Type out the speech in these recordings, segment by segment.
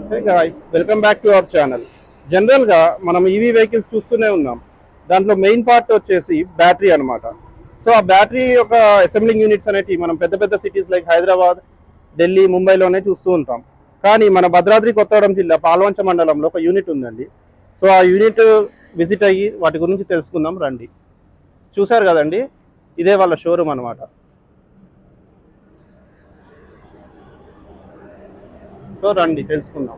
Hey guys, welcome back to our channel. జనరల్గా మనం EV vehicles చూస్తూనే ఉన్నాం. దాంట్లో మెయిన్ పార్ట్ వచ్చేసి బ్యాటరీ అనమాట. సో ఆ బ్యాటరీ యొక్క అసెంబ్లింగ్ యూనిట్స్ అనేవి మనం పెద్ద పెద్ద సిటీస్ లైక్ హైదరాబాద్, ఢిల్లీ, ముంబైలోనే చూస్తూ ఉంటాం. కానీ మన భద్రాద్రి కొత్తగూడెం జిల్లా పాల్వంచ మండలంలో ఒక యూనిట్ ఉందండి. సో ఆ యూనిట్ విజిట్ అయ్యి వాటి గురించి తెలుసుకుందాం రండి. చూసారు కదండి, ఇదే వాళ్ళ షోరూమ్ అనమాట. సో రండి తెలుసుకుందాం.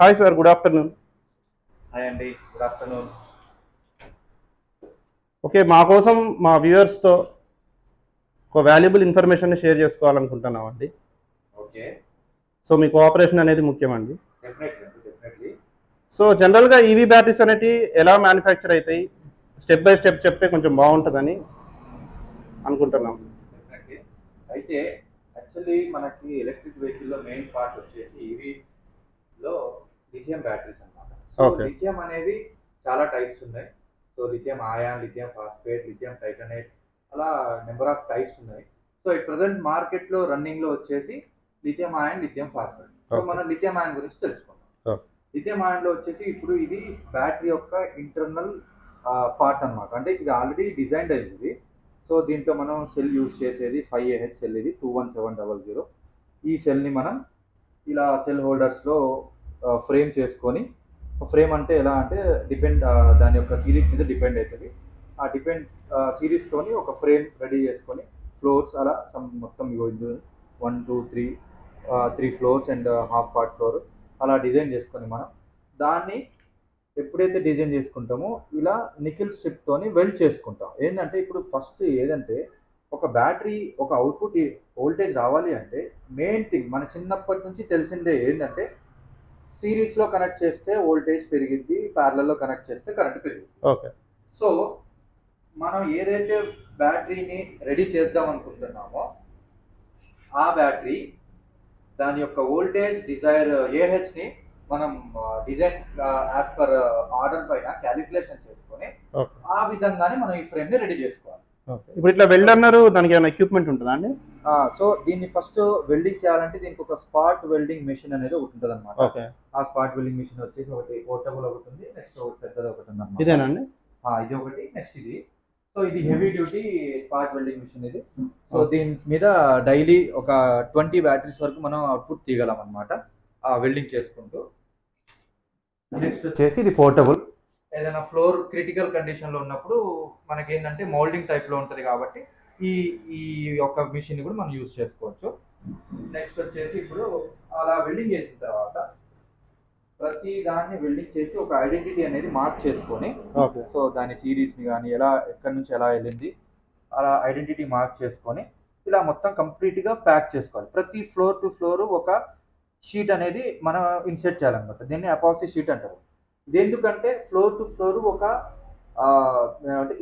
Hi sir, good afternoon. Hi అండి, గుడ్ ఆఫ్టర్నూన్. ఓకే, మా కోసం మా వ్యూవర్స్తో ఒక వాల్యుబుల్ ఇన్ఫర్మేషన్ షేర్ చేసుకోవాలనుకుంటున్నాం అండి. ఓకే, సో మీ కోఆపరేషన్ అనేది ముఖ్యమండి. డెఫినెట్లీ. సో జనరల్గా ఈవీ బ్యాటరీస్ అనేవి ఎలా మ్యానుఫ్యాక్చర్ అవుతాయి, స్టెప్ బై స్టెప్ చెప్తే కొంచెం బాగుంటుందని అనుకుంటున్నాం. డెఫినెట్లీ. అయితే యాక్చువల్లీ మనకి ఎలక్ట్రిక్ వెహికల్లో మెయిన్ పార్ట్ వచ్చేసి ఈవీలో లిథియం బ్యాటరీస్ అన్నమాట. So Okay. లిథియం అనేది చాలా టైప్స్ ఉన్నాయి. So lithium Ayaan, lithium phosphate, lithium titanate, అలా నెంబర్ ఆఫ్ టైప్స్ ఉన్నాయి. సో ఈ ప్రజెంట్ మార్కెట్లో రన్నింగ్లో వచ్చేసి lithium Ayaan, lithium phosphate. So Okay. మనం లిథియం ఆయాన్ గురించి తెలుసుకుందాం. Okay. లిథియం ఆయాన్లో వచ్చేసి ఇప్పుడు ఇది బ్యాటరీ యొక్క ఇంటర్నల్ పార్ట్ అన్నమాట. అంటే ఇది ఆల్రెడీ డిజైన్డ్ అయింది ఇది. సో దీంట్లో మనం సెల్ యూజ్ చేసేది 5Ah సెల్, ఇది 21700. ఈ సెల్ని మనం ఇలా సెల్ హోల్డర్స్లో ఫ్రేమ్ చేసుకొని, ఫ్రేమ్ అంటే ఎలా అంటే దాని యొక్క సిరీస్ మీద డిపెండ్ అవుతుంది. ఆ సిరీస్తోని ఒక ఫ్రేమ్ రెడీ చేసుకొని ఫ్లోర్స్ అలా మొత్తం 1 2 3 floors and half part floor అలా డిజైన్ చేసుకొని మనం దాన్ని ఎప్పుడైతే డిజైన్ చేసుకుంటామో ఇలా నికిల్ స్ట్రిప్తోని వెల్డ్ చేసుకుంటాం. ఏంటంటే ఇప్పుడు ఫస్ట్ ఏదంటే ఒక బ్యాటరీ ఒక అవుట్పుట్ వోల్టేజ్ రావాలి అంటే మెయిన్ థింగ్ మన చిన్నప్పటి నుంచి తెలిసిందే ఏంటంటే సిరీస్లో కనెక్ట్ చేస్తే వోల్టేజ్ పెరిగిద్ది, ప్యారలల్లో కనెక్ట్ చేస్తే కరెంట్ పెరిగిద్ది. ఓకే. సో మనం ఏదైతే బ్యాటరీని రెడీ చేద్దాం అనుకుంటున్నామో ఆ బ్యాటరీ దాని యొక్క వోల్టేజ్ డిజైర్ ఏహెచ్ని మనం డిజైన్ యాజ్ పర్ ఆర్డర్ పైన క్యాలిక్యులేషన్ చేసుకొని ఓకే. ఆ విధంగానే మనం ఈ ఫ్రేమ్ని రెడీ చేసుకోవాలి. ఓకే, ఇప్పుడు ఇట్లా వెల్డ్ అన్నారు, దానికి ఏమైనా ఎక్విప్మెంట్ ఉంటుందా అండి? సో దీన్ని ఫస్ట్ వెల్డింగ్ చేయాలంటే దీనికి ఒక స్పాట్ వెల్డింగ్ మెషిన్ అనేది ఒకటి ఉంటుంది అనమాట. ఓకే. ఆ స్పాట్ వెల్డింగ్ మెషిన్ వచ్చేసి ఒకటి పోర్టబుల్ ఒకటి ఉంది, నెక్స్ట్ ఒకటి పెద్దది ఒకటి ఉంది అన్నమాట. ఇదేనండి? ఇది ఒకటి, నెక్స్ట్ ఇది. సో ఇది heavy duty spot welding machine ఇది. సో దీని మీద డైలీ ఒక 20 బ్యాటరీస్ వరకు మనం అవుట్పుట్ తీయగలం అనమాట వెల్డింగ్ చేసుకుంటూ. నెక్స్ట్ వచ్చేసి ఇది పోర్టబుల్. ఏదైనా ఫ్లోర్ క్రిటికల్ కండిషన్లో ఉన్నప్పుడు మనకి ఏంటంటే మౌల్డింగ్ టైప్లో ఉంటుంది కాబట్టి ఈ ఈ యొక్క మిషన్ కూడా మనం యూజ్ చేసుకోవచ్చు. నెక్స్ట్ వచ్చేసి ఇప్పుడు అలా వెల్డింగ్ చేసిన తర్వాత ప్రతి దాన్ని వెల్డింగ్ చేసి ఒక ఐడెంటిటీ అనేది మార్క్ చేసుకొని, ఓకే. సో దాని సిరీస్ని కానీ ఎలా ఎక్కడి నుంచి ఎలా వెళ్ళింది అలా ఐడెంటిటీ మార్క్ చేసుకొని ఇలా మొత్తం కంప్లీట్గా ప్యాక్ చేసుకోవాలి. ప్రతి ఫ్లోర్ టు ఫ్లోర్ ఒక షీట్ అనేది మనం ఇన్సెట్ చేయాలన్నమాట. దీన్ని అపాక్సీ షీట్ అంటారు. ఇది ఎందుకంటే ఫ్లోర్ టు ఫ్లోర్ ఒక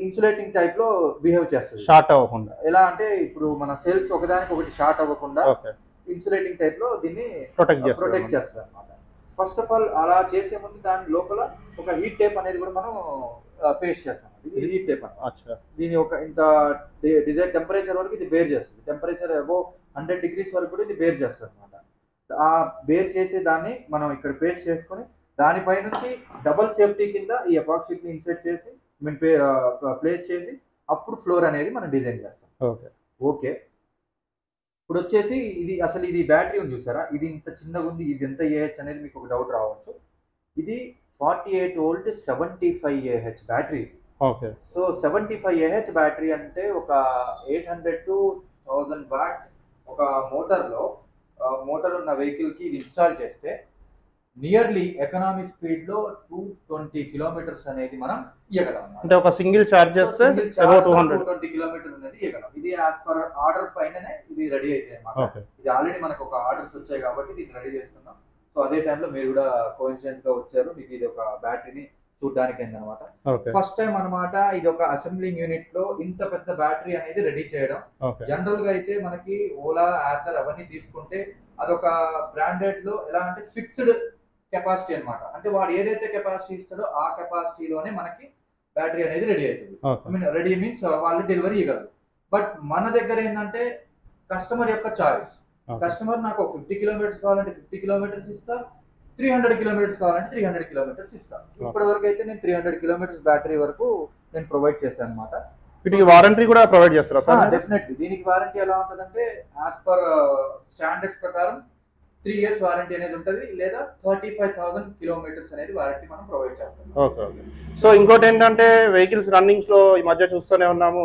ఇన్సులేటింగ్ టైప్లో బిహేవ్ చేస్తుంది, షార్ట్ అవ్వకుండా. ఎలా అంటే ఇప్పుడు మన సెల్స్ ఒకదానికి ఒకటి షార్ట్ అవ్వకుండా ఇన్సులేటింగ్ టైప్లో దీన్ని ప్రొటెక్ట్ చేస్తారు అనమాట. ఫస్ట్ ఆఫ్ ఆల్ అలా చేసే ముందు దాని లోపల ఒక హీట్ టేప్ అనేది కూడా మనం పేస్ట్ చేస్తాం. ఇది హీట్ టేప్ అన్నమాట. దీని ఒక ఇంత డిజైర్ టెంపరేచర్ వరకు ఇది బేర్ చేస్తుంది. టెంపరేచర్ అబోవ్ 100 degrees వరకు కూడా ఇది బేర్ చేస్తుంది అనమాట. ఆ బేర్ చేసే దాన్ని మనం ఇక్కడ పేస్ట్ చేసుకొని దానిపై నుంచి డబల్ సేఫ్టీ కింద ఈ ఎపాక్సీ షీట్ని ఇన్సర్ట్ చేసి ప్లేస్ చేసి అప్పుడు ఫ్లోర్ అనేది మనం డిజైన్ చేస్తాం. ఓకే. ఓకే, ఇప్పుడు వచ్చేసి ఇది బ్యాటరీ ఉంది చూసారా, ఇది ఇంత చిన్నగా ఉంది, ఇది ఎంత ఏహెచ్ అనేది మీకు ఒక డౌట్ రావచ్చు. ఇది 48 volt 75Ah battery. Okay. So 75Ah battery అంటే ఒక 800 to 1000 watt ఒక మోటార్ ఉన్న వెహికల్కి ఇది ఇన్స్టాల్ చేస్తే నియర్లీ ఎకనామిక్ స్పీడ్లో 220 kilometers అనేది మనం ఇవ్వగలం. అంటే ఒక సింగిల్ ఛార్జ్ చేస్తే 220 kilometers అనేది ఇవ్వగలం. ఇది యాజ్ పర్ ఆర్డర్ పైననే ఇది రెడీ అయితే అన్నమాట. ఇది ఆల్రెడీ మనకు ఒక ఆర్డర్స్ వచ్చాయి కాబట్టి ఇది రెడీ చేస్తున్నాం. సో అదే టైంలో మీరు కూడా కోఇన్సిడెంట్ గా వచ్చారు, మీకు ఇది ఒక బ్యాటరీని చూడడానికి అయిందనమాట. ఫస్ట్ టైం అనమాట ఇది ఒక అసెంబ్లింగ్ యూనిట్ లో ఇంత పెద్ద బ్యాటరీ అనేది రెడీ చేయడం. జనరల్ గా అయితే మనకి ఓలా, ఆథర్ అవన్నీ తీసుకుంటే అదొక బ్రాండెడ్ లో ఎలా అంటే ఫిక్స్డ్ కెపాసిటీ అన్నమాట. అంటే వాడు ఏదైతే కెపాసిటీ ఇస్తాడో ఆ కెపాసిటీలోనే మనకి బ్యాటరీ అనేది రెడీ అవుతుంది. Okay. I mean ready means వాళ్ళు డెలివరీ ఇవ్వగలరు. బట్ మన దగ్గర ఏంటంటే కస్టమర్ యొక్క చాయిస్. Okay. కస్టమర్ నాకు 50 కిలోమీటర్స్ కావాలంటే 50 కిలోమీటర్స్ ఇస్తా, 300 కిలోమీటర్స్ కావాలంటే 300 కిలోమీటర్స్ ఇస్తా. ఇప్పటి వరకు అయితే నేను 300 కిలోమీటర్స్ బ్యాటరీ వరకు నేను ప్రొవైడ్ చేశాను అనమాట. వీటికి వారంటీ కూడా ప్రొవైడ్ చేస్తారా సార్? డెఫినెట్లీ. దీనికి వారంటీ ఎలా ఉంటుందంటే యాజ్ పర్ స్టాండర్డ్స్ ప్రకారం 3 years వారంటీ అనేది ఉంటుంది, లేదా 35,000 కిలోమీటర్స్ అనేది వారంటీ మనం ప్రొవైడ్ చేస్తాం. Okay okay. సో ఇంకోటి ఏంటంటే వెహికల్స్ రన్నింగ్స్ లో ఈ మధ్య చూస్తూనే ఉన్నాము,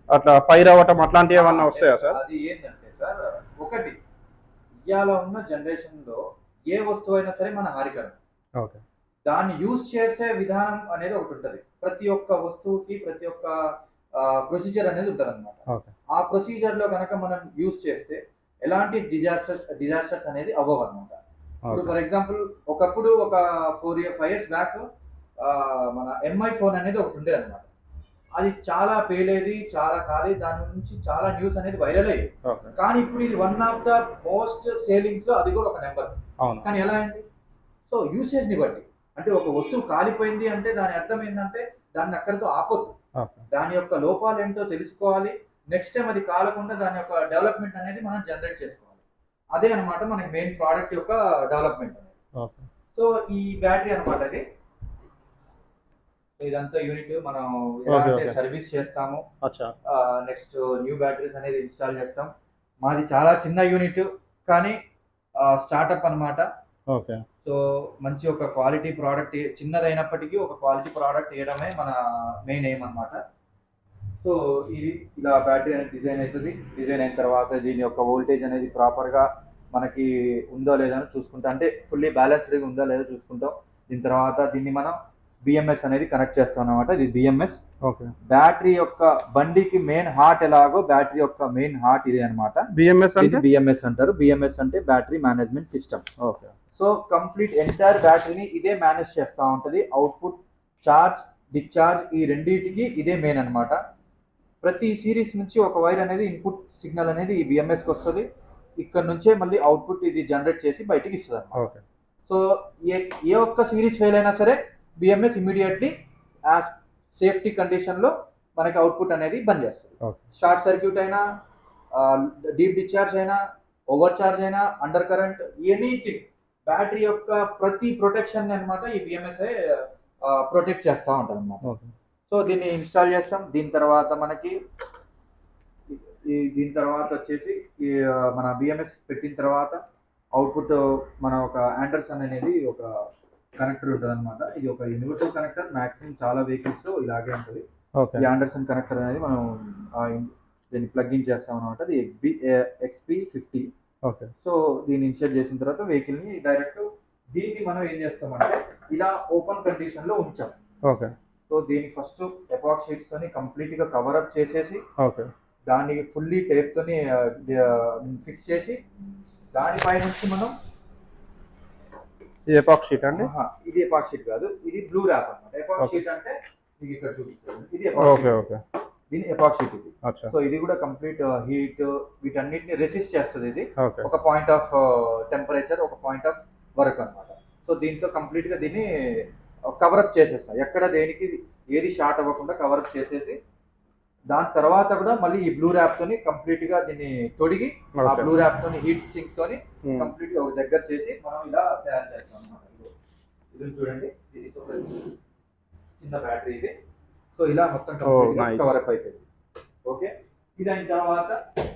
అట్లా ఫైర్ అవ్వటం అట్లాంటివి ఏమన్నా వస్తాయా సార్? అది ఏంటంటే సార్, ఒకటి ఇవాళ ఉన్న జనరేషన్ లో ఏ వస్తువు అయినా సరే మన హానికరం. ఓకే. దాన్ని యూజ్ చేసే విధానం అనేది ఒకటి ఉంటుంది. ప్రతి ఒక్క వస్తువుకి ప్రతి ఒక్క ప్రొసీజర్ అనేది ఉంటుంది అనమాట. ఓకే. ఆ ప్రొసీజర్ లో కనుక మనం యూజ్ చేస్తే ఎలాంటి డిజాస్టర్స్ అనేది అవ్వవు అనమాట. ఇప్పుడు ఫర్ ఎగ్జాంపుల్ ఒకప్పుడు ఒక 5 years బ్యాక్ మన ఎంఐ ఫోన్ అనేది ఒకటి ఉండేది అనమాట. అది చాలా పేలేది, చాలా కాలేదు, దాని నుంచి చాలా న్యూస్ అనేది వైరల్ అయ్యేది. కానీ ఇప్పుడు ఇది వన్ ఆఫ్ ద మోస్ట్ సేలింగ్స్ లో అది కూడా ఒక నెంబర్. కానీ ఎలా అయింది? సో యూసేజ్ ని బట్టి, అంటే ఒక వస్తువు కాలిపోయింది అంటే దాని అర్థం ఏంటంటే దాన్ని అక్కడితో ఆపొద్దు. దాని యొక్క లోపాలు ఏంటో తెలుసుకోవాలి. నెక్స్ట్ టైం అది కాలకుండా దాని యొక్క డెవలప్మెంట్ అనేది మనం జనరేట్ చేసుకోవాలి. అదే అనమాట మనకి మెయిన్ ప్రోడక్ట్ యొక్క డెవలప్మెంట్ అనేది. సో ఈ బ్యాటరీ అనమాట అది. ఇదంతా యూనిట్ మనం సర్వీస్ చేస్తాము. నెక్స్ట్ న్యూ బ్యాటరీస్ అనేది ఇన్స్టాల్ చేస్తాం. మాది చాలా చిన్న యూనిట్ కానీ స్టార్ట్అప్ అనమాట. సో మంచి ఒక క్వాలిటీ ప్రోడక్ట్, చిన్నదైనప్పటికీ ఒక క్వాలిటీ ప్రోడక్ట్ వేయడమే మన మెయిన్ ఎయిమ్ అనమాట. సో ఇది ఇలా బ్యాటరీ అనేది డిజైన్ అవుతుంది. డిజైన్ అయిన తర్వాత దీని యొక్క వోల్టేజ్ అనేది ప్రాపర్గా మనకి ఉందో లేదో అని చూసుకుంటాం, అంటే ఫుల్లీ బ్యాలెన్స్డ్గా ఉందో లేదో చూసుకుంటాం. దీని తర్వాత దీన్ని మనం బిఎంఎస్ అనేది కనెక్ట్ చేస్తాం అనమాట. ఇది బిఎంఎస్. బ్యాటరీ యొక్క బండికి మెయిన్ హార్ట్ ఎలాగో బ్యాటరీ యొక్క మెయిన్ హార్ట్ ఇది అనమాట. బిఎంఎస్ అంటారు. బిఎంఎస్ అంటే battery management system. So complete entire బ్యాటరీని ఇదే మేనేజ్ చేస్తూ ఉంటుంది. అవుట్పుట్, చార్జ్, డిశ్చార్జ్ ఈ రెండింటికి ఇదే మెయిన్ అనమాట. ప్రతి సిరీస్ నుంచి ఒక వైర్ అనేది ఇన్పుట్ సిగ్నల్ అనేది ఈ బిఎంఎస్కి వస్తుంది. ఇక్కడ నుంచే మళ్ళీ అవుట్పుట్ ఇది జనరేట్ చేసి బయటికి ఇస్తుంది అనమాట. సో ఏ ఒక్క సిరీస్ ఫెయిల్ అయినా సరే బిఎంఎస్ ఇమీడియట్లీ యాజ్ సేఫ్టీ కండిషన్లో మనకి అవుట్పుట్ అనేది బంద్ చేస్తుంది. షార్ట్ సర్క్యూట్ అయినా, డీప్ డిశ్చార్జ్ అయినా, ఓవర్ చార్జ్ అయినా, అండర్ కరెంట్, ఎనీథింగ్ బ్యాటరీ యొక్క ప్రతి ప్రొటెక్షన్ అనమాట ఈ బిఎంఎస్ ప్రొటెక్ట్ చేస్తూ ఉంటుంది అనమాట. సో దీన్ని ఇన్స్టాల్ చేస్తాం. దీని తర్వాత మనకి దీని తర్వాత వచ్చేసి మన బిఎంఎస్ పెట్టిన తర్వాత అవుట్పుట్ మన ఒక ఆండర్సన్ అనేది ఒక కనెక్టర్ ఉంటుంది అనమాట. ఇది ఒక యూనివర్సల్ కనెక్టర్. మాక్సిమం చాలా వెహికల్స్ లో ఇలాగే ఉంటుంది. ఈ ఆండర్సన్ కనెక్టర్ అనేది మనం దీన్ని ప్లగ్ ఇన్ చేస్తాం అనమాట. ఇది XP50. సో దీన్ని ఇన్స్టాల్ చేసిన తర్వాత వెహికల్ ని డైరెక్ట్ దీన్ని మనం ఏం చేస్తామంటే ఇలా ఓపెన్ కండిషన్ లో ఉంచాం. సో దీన్ని ఫస్ట్ ఎపాక్సీ షీట్స్ తోని కంప్లీట్ గా కవర్ అప్ చేసేసి దాన్ని ఫుల్లీ టేప్ తోని ఫిక్స్ చేసి దానిపై నుంచి మనం ఇది ఎపాక్సీ షీట్ అండి. ఇది ఎపాక్సీ షీట్ కాదు, ఇది బ్లూ ర్యాప్ అన్నమాట. ఎపాక్సీ షీట్ అంటే మీకు ఇక్కడ చూపిస్తాను. ఇది ఎపాక్సీ. దీని ఎపాక్సీ షీట్ ఇది. సో ఇది కూడా కంప్లీట్ హీట్ వీటన్నిటిని రెసిస్ట్ చేస్తుంది. ఇది ఒక పాయింట్ ఆఫ్ టెంపరేచర్, ఒక పాయింట్ ఆఫ్ వర్క్ అన్నమాట. సో దీంతో కంప్లీట్ గా దీన్ని కవరప్ చేసేస్తాం. ఎక్కడ దేనికి ఏది షార్ట్ అవ్వకుండా కవరప్ చేసేసి దాని తర్వాత కూడా మళ్ళీ ఈ బ్లూ ర్యాప్ తోని కంప్లీట్ గా దీన్ని తొడిగి ఆ బ్లూ ర్యాప్ తోని హీట్ సింక్ తోని కంప్లీట్ గా ఒక దగ్గర చేసి మనం ఇలా తయారు చేస్తాం అన్నమాట. ఇది చూడండి, ఇది చిన్న బ్యాటరీ ఇది. సో ఇలా మొత్తం కవరప్ అయిపోయింది. ఓకే. ఇది అయిన తర్వాత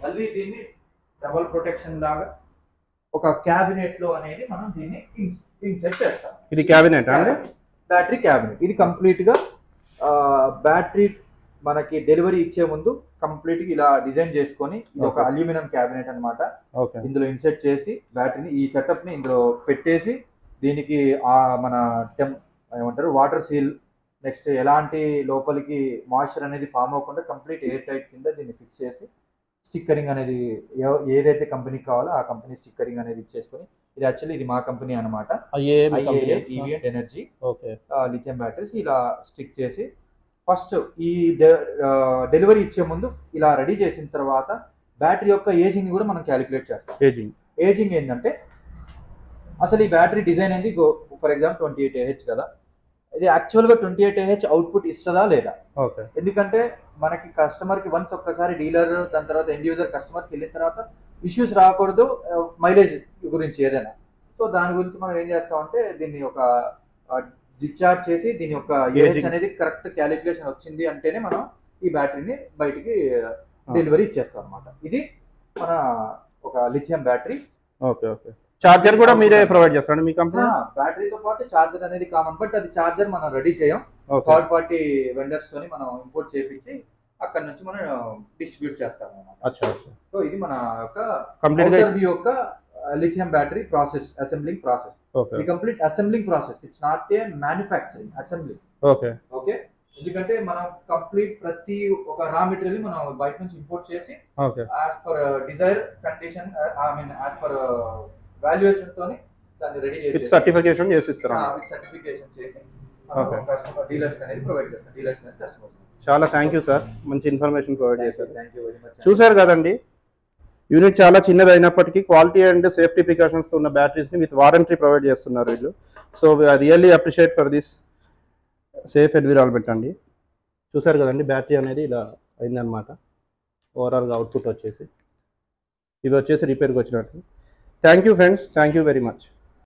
మళ్ళీ దీన్ని డబల్ ప్రొటెక్షన్ లాగా ఒక క్యాబినెట్ లో అనేది మనం దీన్ని ఇన్సెట్ చేస్తాం. ఇది క్యాబినెట్ అండి, బ్యాటరీ క్యాబినెట్. ఇది కంప్లీట్ గా బ్యాటరీ మనకి డెలివరీ ఇచ్చే ముందు కంప్లీట్ గా ఇలా డిజైన్ చేసుకొని ఇది ఒక అల్యూమినియం క్యాబినెట్ అనమాట. ఇందులో ఇన్సెట్ చేసి బ్యాటరీని ఈ సెటప్ ని ఇందులో పెట్టేసి దీనికి మన ఏమంటారు వాటర్ సీల్, నెక్స్ట్ ఎలాంటి లోపలికి మాయిశ్చర్ అనేది ఫామ్ అవ్వకుండా కంప్లీట్ ఎయిర్ టైట్ కింద దీన్ని ఫిక్స్ చేసి స్టిక్కరింగ్ అనేది ఏదైతే కంపెనీకి కావాలో ఆ కంపెనీ స్టిక్కరింగ్ అనేది ఇచ్చేసుకొని, ఇది యాక్చువల్లీ ఇది మా కంపెనీ అనమాట, ఈవీఎంట్ ఎనర్జీ లిథియం బ్యాటరీస్. ఇలా స్టిక్ చేసి ఫస్ట్ ఈ డెలివరీ ఇచ్చే ముందు ఇలా రెడీ చేసిన తర్వాత బ్యాటరీ యొక్క ఏజింగ్ కూడా మనం క్యాలిక్యులేట్ చేస్తాం. ఏజింగ్ ఏంటంటే అసలు ఈ బ్యాటరీ డిజైన్ అనేది ఫర్ ఎగ్జాంపుల్ 28Ah కదా, ఇది యాక్చువల్గా 28Ah అవుట్పుట్ ఇస్తుందా లేదా. ఓకే. ఎందుకంటే మనకి కస్టమర్కి వన్స్ ఒక్కసారి డీలర్ దాని తర్వాత ఎండ్ యూజర్ కస్టమర్కి వెళ్ళిన తర్వాత ఇష్యూస్ రాకూడదు మైలేజ్ గురించి ఏదైనా. సో దాని గురించి మనం ఏం చేస్తామంటే దీన్ని ఒక డిశ్చార్జ్ చేసి దీని యొక్క ఏజ్ అనేది కరెక్ట్ క్యాలిక్యులేషన్ వచ్చింది అంటేనే మనం ఈ బ్యాటరీని బయటికి డెలివరీ ఇచ్చేస్తాం అనమాట. ఇది మన ఒక lithium battery. Okay okay. Charger కూడా మీరే ప్రొవైడ్ చేస్తారండి మీ కంపెనీ? బ్యాటరీతో పాటు చార్జర్ అనేది కామన్, బట్ అది చార్జర్ మనం రెడీ చేయం. థర్డ్ పార్టీ వెండర్స్ తోని మనం ఇంపోర్ట్ చేయించి అక్కడ నుంచి మనం డిస్ట్రిబ్యూట్ చేస్తాం అన్నమాట. సో ఇది మన యొక్క కంప్లీట్ యొక్క lithium battery process, assembling process. The complete assembling process, it's not a manufacturing, assembling. Okay okay. ఎందుకంటే మనం కంప్లీట్ ప్రతి ఒక రా మెటీరియల్ మనం బయట నుంచి ఇంపోర్ట్ చేసి as per desire condition, I mean as per valuation తోని దాన్ని రెడీ చేసి సర్టిఫికేషన్ చేసి ఇస్తారు. సర్టిఫికేషన్ చేసి కస్టమర్ డీలర్స్ అనేది ప్రొవైడ్ చేస్తారు. డీలర్స్ అనేది కస్టమర్స్. చాలా థ్యాంక్ యూ సార్, మంచి ఇన్ఫర్మేషన్ ప్రొవైడ్ చేశారు. Thank you very much. చూసారు కదండి, యూనిట్ చాలా చిన్నది అయినప్పటికీ క్వాలిటీ అండ్ సేఫ్టీ ప్రికాషన్స్తో ఉన్న బ్యాటరీస్ని విత్ వారంటీ ప్రొవైడ్ చేస్తున్నారు వీళ్ళు. So I really appreciate for this safe environment అండి. చూసారు కదండి, బ్యాటరీ అనేది ఇలా అయిందనమాట. ఓవరాల్గా అవుట్పుట్ వచ్చేసి ఇవి వచ్చేసి రిపేర్కి వచ్చినట్టు. Thank you friends, thank you very much.